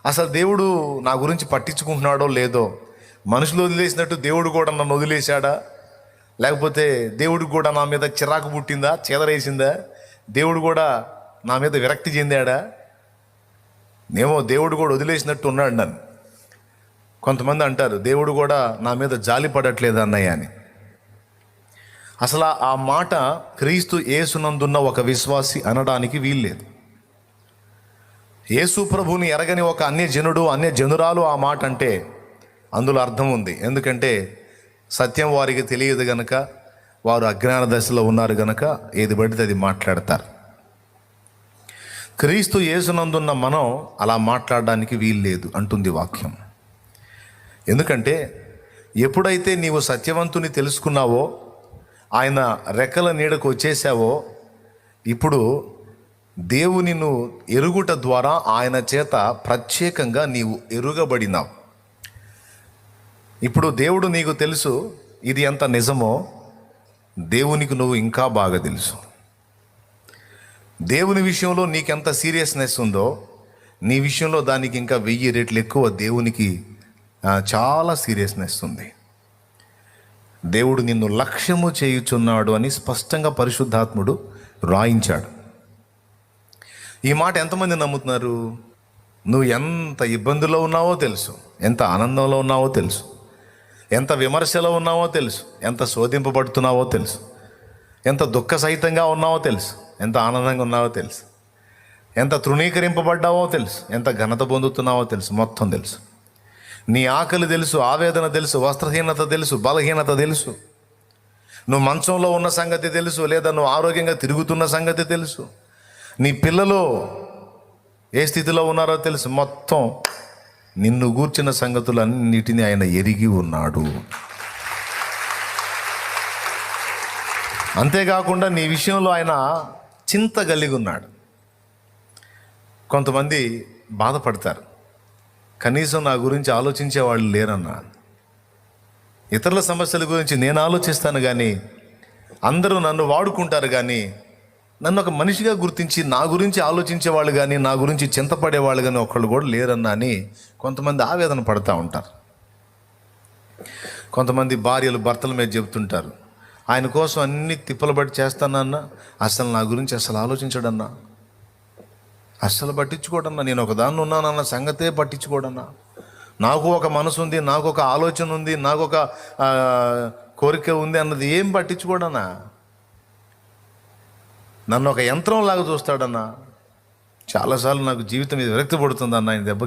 అసలు దేవుడు నా గురించి పట్టించుకుంటున్నాడో లేదో, మనుషులు వదిలేసినట్టు దేవుడు కూడా నన్ను వదిలేశాడా, లేకపోతే దేవుడికి కూడా నా మీద చిరాకు పుట్టిందా, చెదరేసిందా, దేవుడు కూడా నా మీద విరక్తి చెందాడా, నేమో దేవుడు కూడా వదిలేసినట్టు ఉన్నాడు నన్ను. కొంతమంది అంటారు దేవుడు కూడా నా మీద జాలి పడట్లేదు అన్నయ్య అని. అసలు ఆ మాట క్రీస్తు యేసునందున్న ఒక విశ్వాసి అనడానికి వీల్లేదు. యేసు ప్రభువుని ఎరగని ఒక అన్యజనురాలు ఆ మాట అంటే అందులో అర్థం ఉంది. ఎందుకంటే సత్యం వారికి తెలియదు గనక, వారు అజ్ఞాన దశలో ఉన్నారు గనక ఏది పడితే అది మాట్లాడతారు. క్రీస్తు యేసునందున్న మనం అలా మాట్లాడడానికి వీల్లేదు అంటుంది వాక్యం. ఎందుకంటే ఎప్పుడైతే నీవు సత్యవంతుని తెలుసుకున్నావో, ఆయన రెక్కల నీడకు వచ్చేసావో, ఇప్పుడు దేవుని నువ్వు ఎరుగుట ద్వారా ఆయన చేత ప్రత్యేకంగా నీవు ఎరుగబడినావు. ఇప్పుడు దేవుడు నీకు తెలుసు, ఇది ఎంత నిజమో దేవునికి నువ్వు ఇంకా బాగా తెలుసు. దేవుని విషయంలో నీకెంత సీరియస్నెస్ ఉందో, నీ విషయంలో దానికి ఇంకా 1000 రెట్లు ఎక్కువ దేవునికి చాలా సీరియస్నెస్ ఉంది. దేవుడు నిన్ను లక్ష్యము చేయుచున్నాడు అని స్పష్టంగా పరిశుద్ధాత్ముడు రాయించాడు. ఈ మాట ఎంతమంది నమ్ముతున్నారు? నువ్వు ఎంత ఇబ్బందుల్లో ఉన్నావో తెలుసు, ఎంత ఆనందంలో ఉన్నావో తెలుసు, ఎంత విమర్శలో ఉన్నావో తెలుసు, ఎంత శోధింపబడుతున్నావో తెలుసు, ఎంత దుఃఖ సహితంగా ఉన్నావో తెలుసు, ఎంత ఆనందంగా ఉన్నావో తెలుసు, ఎంత తృణీకరింపబడ్డావో తెలుసు, ఎంత ఘనత పొందుతున్నావో తెలుసు, మొత్తం తెలుసు. నీ ఆకలి తెలుసు, ఆవేదన తెలుసు, వస్త్రహీనత తెలుసు, బలహీనత తెలుసు, నువ్వు మంచంలో ఉన్న సంగతి తెలుసు, లేదా నువ్వు ఆరోగ్యంగా తిరుగుతున్న సంగతి తెలుసు, నీ పిల్లలు ఏ స్థితిలో ఉన్నారో తెలుసు. మొత్తం నిన్ను గూర్చిన సంగతులన్నిటినీ ఆయన ఎరిగి ఉన్నాడు. అంతేకాకుండా నీ విషయంలో ఆయన చింత కలిగి ఉన్నాడు. కొంతమంది బాధపడతారు, కనీసం నా గురించి ఆలోచించే వాళ్ళు లేరన్నా. ఇతరుల సమస్యల గురించి నేను ఆలోచిస్తాను కానీ, అందరూ నన్ను వాడుకుంటారు కానీ, నన్ను ఒక మనిషిగా గుర్తించి నా గురించి ఆలోచించే వాళ్ళు కానీ, నా గురించి చింతపడే వాళ్ళు కానీ ఒకళ్ళు కూడా లేరన్నా అని కొంతమంది ఆవేదన పడుతూ ఉంటారు. కొంతమంది భార్యలు భర్తల మీద చెబుతుంటారు, ఆయన కోసం అన్ని తిప్పలబడి చేస్తానన్నా అసలు నా గురించి అసలు ఆలోచించడన్నా, అస్సలు పట్టించుకోడన్నా, నేను ఒకదాన్ని ఉన్నానన్న సంగతే పట్టించుకోడన్నా, నాకు ఒక మనసు ఉంది, నాకు ఒక ఆలోచన ఉంది, నాకు ఒక కోరిక ఉంది అన్నది ఏం పట్టించుకోడన్నా, నన్ను ఒక యంత్రంలాగా చూస్తాడన్నా. చాలాసార్లు నాకు జీవితం మీద విరక్తి పడుతుందన్న ఆయన దెబ్బ